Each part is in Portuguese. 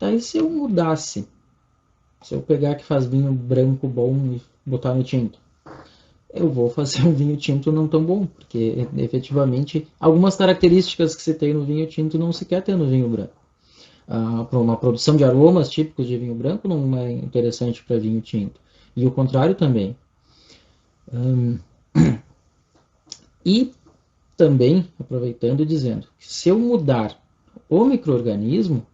Aí se eu mudasse, se eu pegar que faz vinho branco bom e botar no tinto, eu vou fazer um vinho tinto não tão bom, porque efetivamente algumas características que se tem no vinho tinto não se quer ter no vinho branco. Para uma produção de aromas típicos de vinho branco não é interessante para vinho tinto. E o contrário também. E também, aproveitando, dizendo que se eu mudar o microorganismo,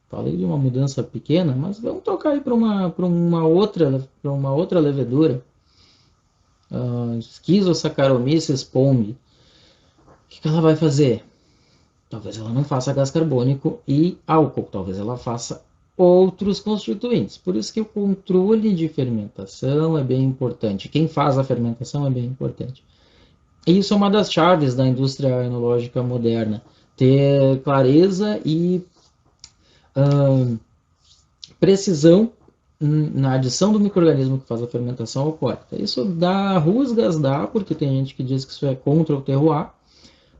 falei de uma mudança pequena, mas vamos tocar aí para uma outra levedura, Schizosaccharomyces pombe. O que ela vai fazer? Talvez ela não faça gás carbônico e álcool, talvez ela faça outros constituintes. Por isso que o controle de fermentação é bem importante. Quem faz a fermentação é bem importante. E isso é uma das chaves da indústria enológica moderna. Ter clareza e precisão na adição do microorganismo que faz a fermentação alcoólica. Isso dá rusgas, dá, porque tem gente que diz que isso é contra o terroir,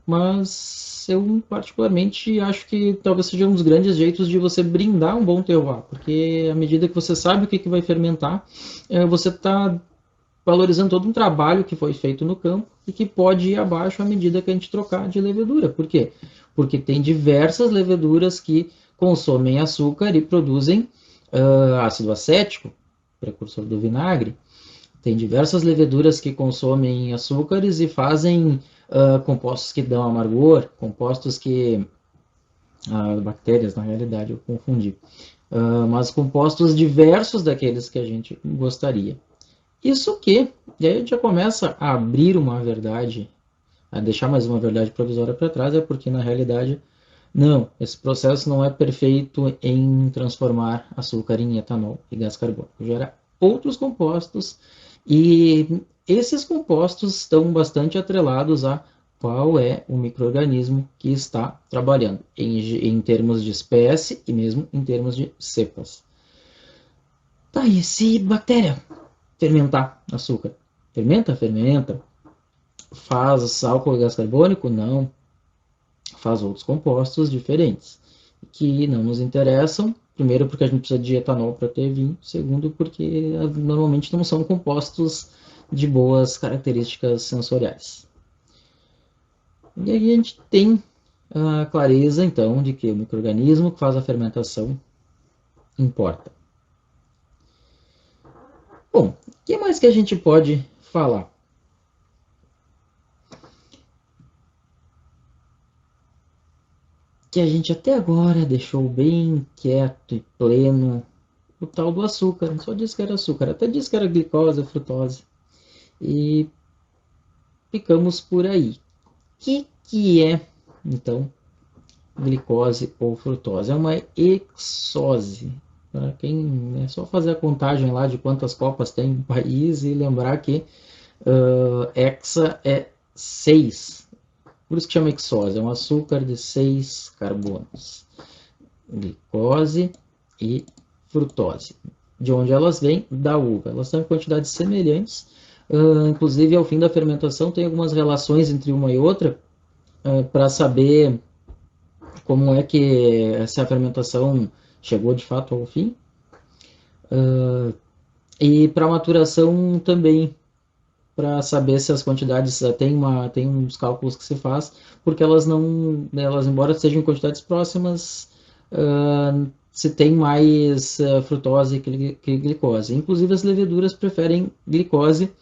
mas eu particularmente acho que talvez seja um dos grandes jeitos de você brindar um bom terroir, porque à medida que você sabe o que vai fermentar, você está valorizando todo um trabalho que foi feito no campo e que pode ir abaixo à medida que a gente trocar de levedura. Por quê? Porque tem diversas leveduras que consomem açúcar e produzem ácido acético, precursor do vinagre. Tem diversas leveduras que consomem açúcares e fazem compostos que dão amargor, compostos que... bactérias, na realidade, eu confundi. Mas compostos diversos daqueles que a gente gostaria. Isso que, e aí a gente já começa a abrir uma verdade, a deixar mais uma verdade provisória para trás, é porque na realidade, não, esse processo não é perfeito em transformar açúcar em etanol e gás carbônico. Gera outros compostos e esses compostos estão bastante atrelados a qual é o microorganismo que está trabalhando, em termos de espécie e mesmo em termos de cepas. Tá, e se bactéria fermentar açúcar? Fermenta? Fermenta. Faz álcool e gás carbônico? Não. Faz outros compostos diferentes, que não nos interessam. Primeiro, porque a gente precisa de etanol para ter vinho. Segundo, porque normalmente não são compostos de boas características sensoriais. E aí a gente tem a clareza, então, de que o microorganismo que faz a fermentação importa. Bom, o que mais que a gente pode falar? Que a gente até agora deixou bem quieto e pleno o tal do açúcar. Não só disse que era açúcar, até disse que era glicose, frutose. E ficamos por aí. O que é, então, glicose ou frutose? É uma exose. Para quem é só fazer a contagem lá de quantas copas tem no país e lembrar que hexa é 6. Por isso que chama exose, é um açúcar de 6 carbonos. Glicose e frutose. De onde elas vêm? Da uva. Elas estão em quantidades semelhantes. Inclusive, ao fim da fermentação, tem algumas relações entre uma e outra para saber como é que essa fermentação chegou de fato ao fim. E para maturação também, para saber se as quantidades tem uns cálculos que se faz, porque elas não, elas embora sejam em quantidades próximas, se tem mais frutose que glicose. Inclusive as leveduras preferem glicose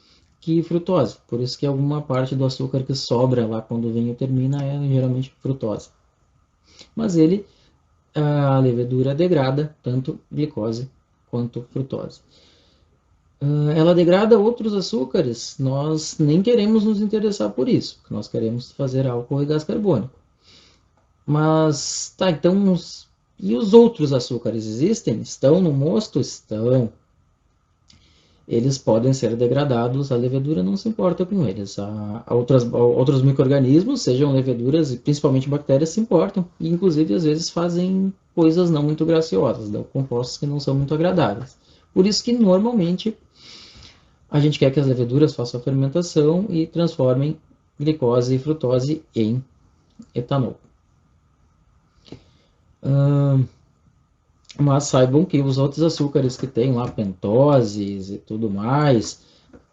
que frutose, por isso que alguma parte do açúcar que sobra lá quando o vinho termina é geralmente frutose. Mas a levedura degrada tanto glicose quanto frutose. Ela degrada outros açúcares, nós nem queremos nos interessar por isso, nós queremos fazer álcool e gás carbônico. Mas, tá, então, e os outros açúcares existem? Estão no mosto? Estão. Eles podem ser degradados, a levedura não se importa com eles. Outros micro-organismos, sejam leveduras e principalmente bactérias, se importam. E, inclusive, às vezes fazem coisas não muito graciosas, dão compostos que não são muito agradáveis. Por isso que, normalmente, a gente quer que as leveduras façam a fermentação e transformem glicose e frutose em etanol. Mas saibam que os outros açúcares que tem lá, pentoses e tudo mais,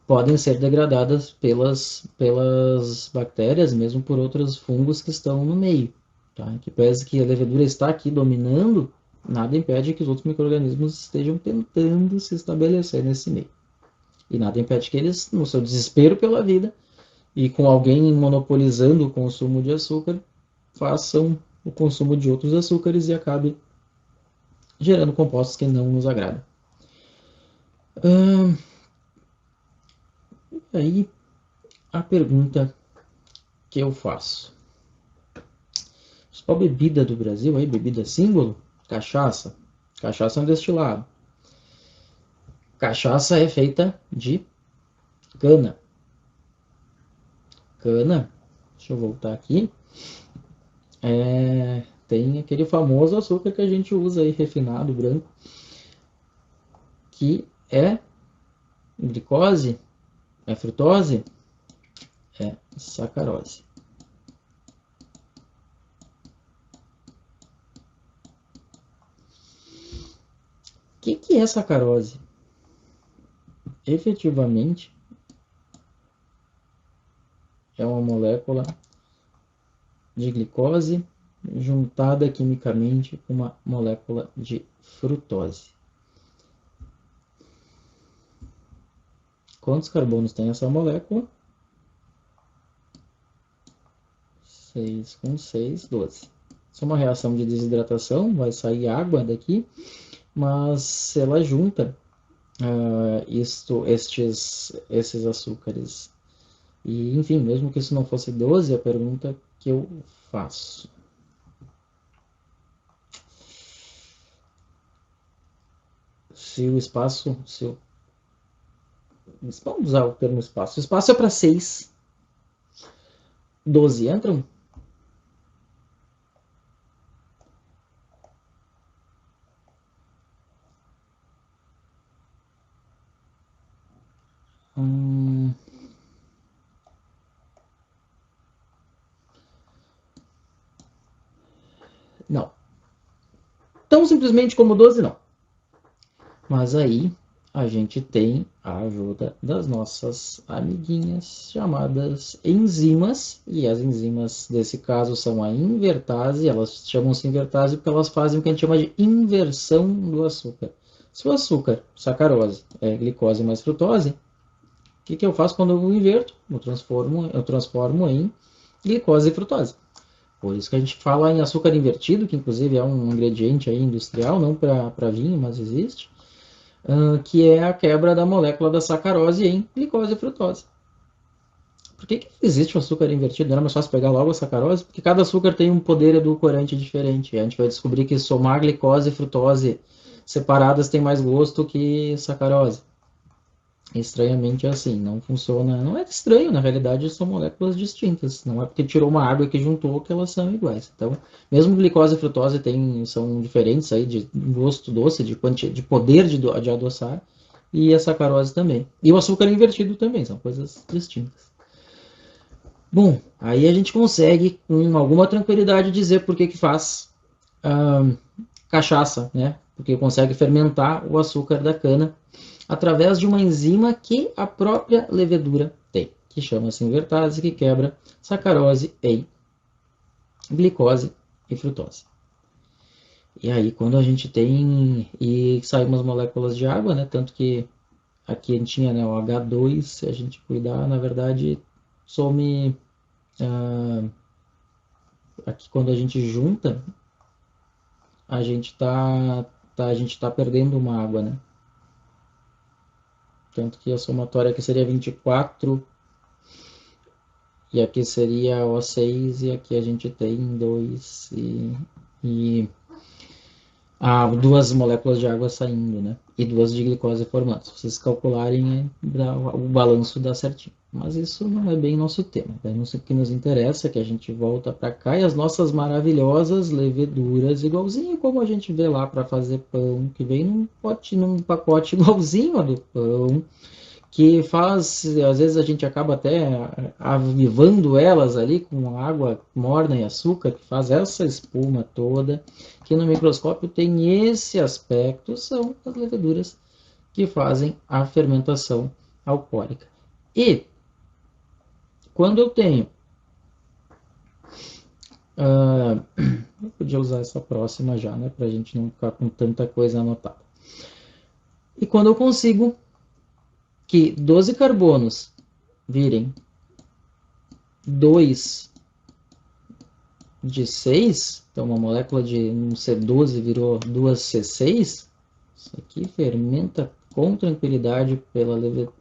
podem ser degradadas pelas bactérias, mesmo por outros fungos que estão no meio. Tá? Que pese que a levedura está aqui dominando, nada impede que os outros micro-organismos estejam tentando se estabelecer nesse meio. E nada impede que eles, no seu desespero pela vida, e com alguém monopolizando o consumo de açúcar, façam o consumo de outros açúcares e acabe gerando compostos que não nos agradam. Aí a pergunta que eu faço: qual bebida do Brasil aí, bebida símbolo? Cachaça. Cachaça é um destilado. Cachaça é feita de cana. Cana, deixa eu voltar aqui. Tem aquele famoso açúcar que a gente usa aí, refinado, branco, que é glicose, é frutose, é sacarose. O que é sacarose? Efetivamente, é uma molécula de glicose juntada quimicamente com uma molécula de frutose. Quantos carbonos tem essa molécula? 6 com 6, 12. Isso é uma reação de desidratação, vai sair água daqui, mas ela junta esses açúcares. E, enfim, mesmo que isso não fosse 12, a pergunta que eu faço: se o espaço, vamos usar o termo espaço. O espaço é para 6, 12 entram? Não. Tão simplesmente como 12, não. Mas aí a gente tem a ajuda das nossas amiguinhas chamadas enzimas, e as enzimas desse caso são a invertase, elas chamam-se invertase porque elas fazem o que a gente chama de inversão do açúcar. Se o açúcar, sacarose, é glicose mais frutose, o que eu faço quando eu inverto? Eu transformo em glicose e frutose. Por isso que a gente fala em açúcar invertido, que inclusive é um ingrediente aí industrial, não para vinho, mas existe, que é a quebra da molécula da sacarose em glicose e frutose. Por que existe o açúcar invertido? Não era mais fácil pegar logo a sacarose? Porque cada açúcar tem um poder edulcorante diferente. E a gente vai descobrir que somar glicose e frutose separadas tem mais gosto que sacarose. Estranhamente é assim, não funciona. Não é estranho, na realidade são moléculas distintas. Não é porque tirou uma água que juntou que elas são iguais. Então, mesmo glicose e frutose são diferentes aí de gosto doce, de poder de adoçar, e a sacarose também. E o açúcar invertido também, são coisas distintas. Bom, aí a gente consegue com alguma tranquilidade dizer por que faz cachaça, né? Porque consegue fermentar o açúcar da cana através de uma enzima que a própria levedura tem, que chama-se invertase, que quebra sacarose em glicose e frutose. E aí, quando a gente tem, e saem umas moléculas de água, né, tanto que aqui a gente tinha, né, o H2, se a gente cuidar, na verdade, some, aqui quando a gente junta, a gente tá perdendo uma água, né? Tanto que a somatória aqui seria 24, e aqui seria O6, e aqui a gente tem 2 e duas moléculas de água saindo, né? E duas de glicose formando. Se vocês calcularem, o balanço dá certinho. Mas isso não é bem nosso tema. O que nos interessa é que a gente volta para cá e as nossas maravilhosas leveduras, igualzinho como a gente vê lá para fazer pão, que vem num pacote igualzinho a do pão, que faz, às vezes a gente acaba até avivando elas ali com água morna e açúcar, que faz essa espuma toda, que no microscópio tem esse aspecto, são as leveduras que fazem a fermentação alcoólica. E quando eu tenho, eu podia usar essa próxima já, né, para a gente não ficar com tanta coisa anotada. E quando eu consigo que 12 carbonos virem 2 de 6, então uma molécula de um C12 virou 2 C6, isso aqui fermenta com tranquilidade pela levedura.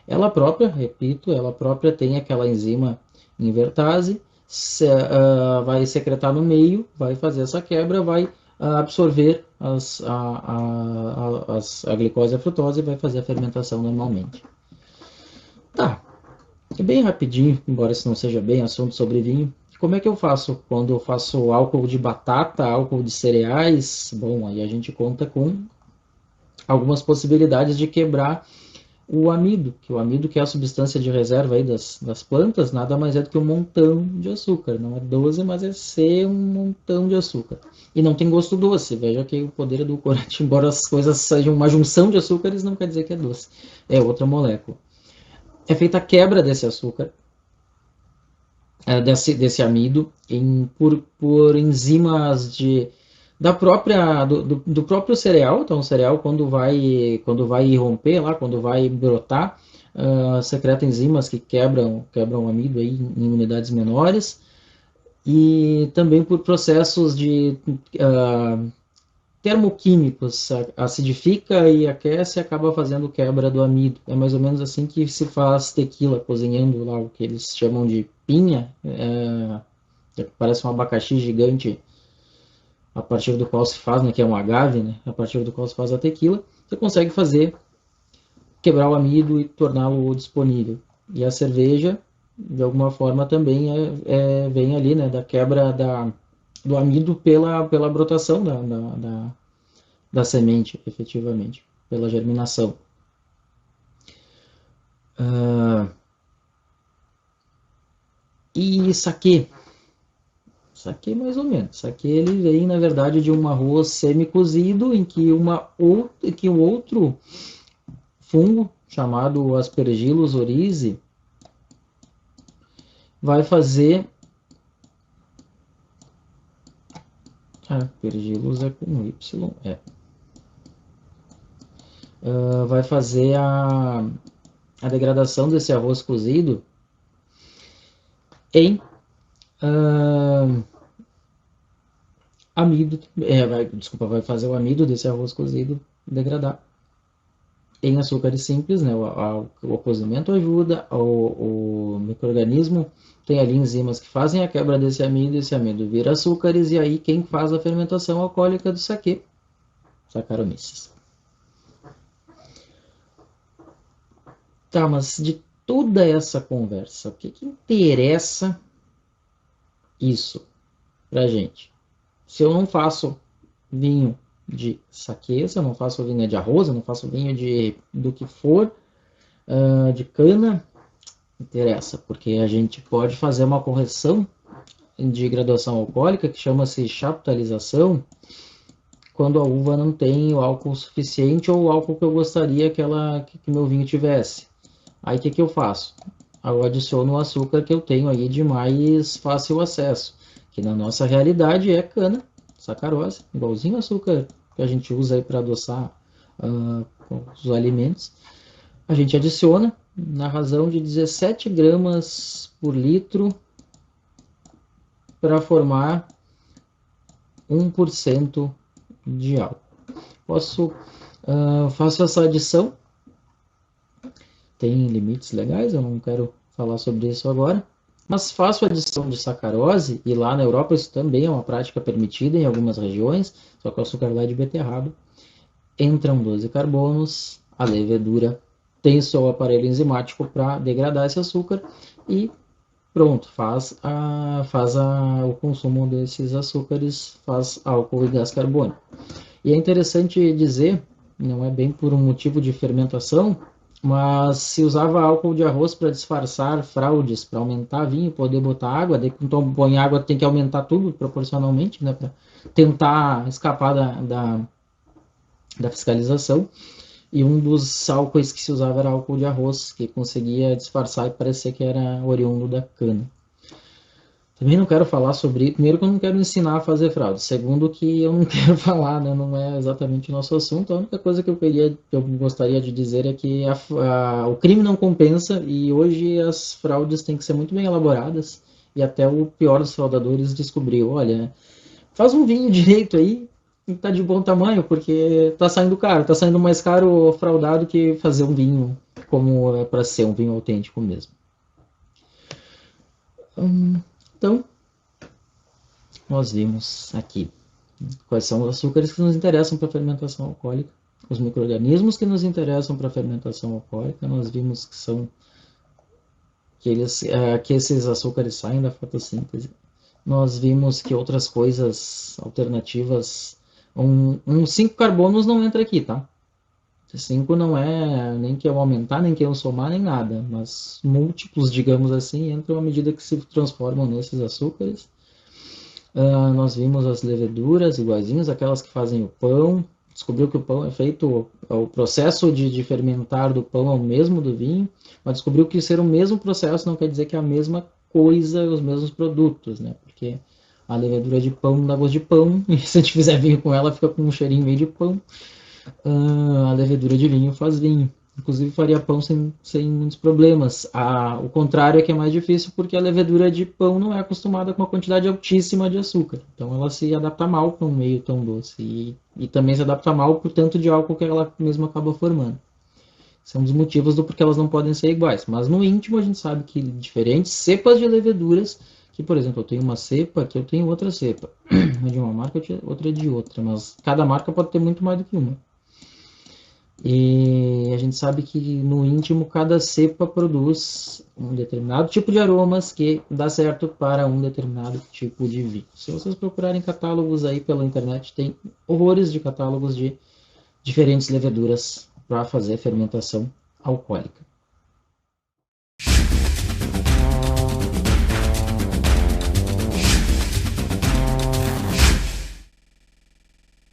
Ela própria, repito, ela própria tem aquela enzima invertase, vai secretar no meio, vai fazer essa quebra, vai absorver a glicose e a frutose e vai fazer a fermentação normalmente. Tá, é bem rapidinho, embora isso não seja bem assunto sobre vinho. Como é que eu faço quando eu faço álcool de batata, álcool de cereais? Bom, aí a gente conta com algumas possibilidades de quebrar o amido, que é a substância de reserva aí das plantas, nada mais é do que um montão de açúcar. Não é doce, mas é ser um montão de açúcar. E não tem gosto doce. Veja que o poder edulcorante, embora as coisas sejam uma junção de açúcares, não quer dizer que é doce. É outra molécula. É feita a quebra desse açúcar, desse amido, por enzimas do próprio cereal. Então, o cereal, quando vai romper lá, quando vai brotar, secreta enzimas que quebram o amido aí em unidades menores, e também por processos de termoquímicos, acidifica e aquece e acaba fazendo quebra do amido. É mais ou menos assim que se faz tequila, cozinhando lá o que eles chamam de pinha, parece um abacaxi gigante a partir do qual se faz, né, que é um agave, né, a partir do qual se faz a tequila. Você consegue quebrar o amido e torná-lo disponível. E a cerveja, de alguma forma, também vem ali, né, da quebra do amido pela brotação da semente, efetivamente, pela germinação. E saquê. Saquê mais ou menos. Saquê ele vem, na verdade, de um arroz semi-cozido em que um outro fungo, chamado Aspergillus oryzae, vai fazer... Aspergillus é com Y, vai fazer a degradação desse arroz cozido em amido, vai fazer o amido desse arroz cozido degradar em açúcares simples, né? O cozimento ajuda, o micro-organismo tem ali enzimas que fazem a quebra desse amido, esse amido vira açúcares, e aí quem faz a fermentação alcoólica do saquê? Saccharomyces. Tá, mas de toda essa conversa, o que interessa isso pra gente? Se eu não faço vinho de saquê, se eu não faço vinho de arroz, eu não faço vinho do que for, de cana, interessa, porque a gente pode fazer uma correção de graduação alcoólica que chama-se chaptalização, quando a uva não tem o álcool suficiente ou o álcool que eu gostaria que meu vinho tivesse. Aí o que eu faço? Eu adiciono o açúcar que eu tenho aí de mais fácil acesso, que na nossa realidade é cana, sacarose, igualzinho açúcar que a gente usa aí para adoçar os alimentos. A gente adiciona na razão de 17 gramas por litro para formar 1% de álcool. Faço essa adição. Tem limites legais, eu não quero falar sobre isso agora. Mas faço a adição de sacarose, e lá na Europa isso também é uma prática permitida em algumas regiões, só que o açúcar lá é de beterraba. Entram 12 carbonos, a levedura tem seu aparelho enzimático para degradar esse açúcar e pronto, faz o consumo desses açúcares, faz álcool e gás carbônico. E é interessante dizer, não é bem por um motivo de fermentação, mas se usava álcool de arroz para disfarçar fraudes, para aumentar vinho, poder botar água, daí quando põe água tem que aumentar tudo proporcionalmente, né, para tentar escapar da fiscalização. E um dos álcoois que se usava era álcool de arroz, que conseguia disfarçar e parecer que era oriundo da cana. Também não quero falar sobre. Primeiro, que eu não quero ensinar a fazer fraude. Segundo, que eu não quero falar, né? Não é exatamente o nosso assunto. A única coisa que eu gostaria de dizer é que o crime não compensa e hoje as fraudes têm que ser muito bem elaboradas. E até o pior dos fraudadores descobriu: olha, faz um vinho direito aí e tá de bom tamanho, porque tá saindo caro. Tá saindo mais caro fraudado que fazer um vinho como é para ser um vinho autêntico mesmo. Então, nós vimos aqui quais são os açúcares que nos interessam para a fermentação alcoólica, os micro-organismos que nos interessam para a fermentação alcoólica. Nós vimos que são que esses açúcares saem da fotossíntese. Nós vimos que outras coisas alternativas, um 5 carbonos não entra aqui, tá? 5 não é nem que eu aumentar, nem que eu somar, nem nada, mas múltiplos, digamos assim, entram à medida que se transformam nesses açúcares. Nós vimos as leveduras iguaizinhas, aquelas que fazem o pão. Descobriu que o pão é feito, o processo de fermentar do pão é o mesmo do vinho, mas descobriu que ser o mesmo processo não quer dizer que é a mesma coisa, os mesmos produtos, né? Porque a levedura de pão dá gosto de pão, e se a gente fizer vinho com ela, fica com um cheirinho meio de pão. A levedura de vinho faz vinho. Inclusive faria pão sem muitos problemas. O contrário é que é mais difícil porque a levedura de pão não é acostumada com uma quantidade altíssima de açúcar. Então ela se adapta mal para um meio tão doce. E também se adapta mal por tanto de álcool que ela mesma acaba formando. São dos motivos do porquê elas não podem ser iguais. Mas no íntimo a gente sabe que diferentes cepas de leveduras, que por exemplo eu tenho uma cepa, que eu tenho outra cepa. Uma de uma marca, outra de outra. Mas cada marca pode ter muito mais do que uma. E a gente sabe que no íntimo cada cepa produz um determinado tipo de aromas que dá certo para um determinado tipo de vinho. Se vocês procurarem catálogos aí pela internet, tem horrores de catálogos de diferentes leveduras para fazer fermentação alcoólica.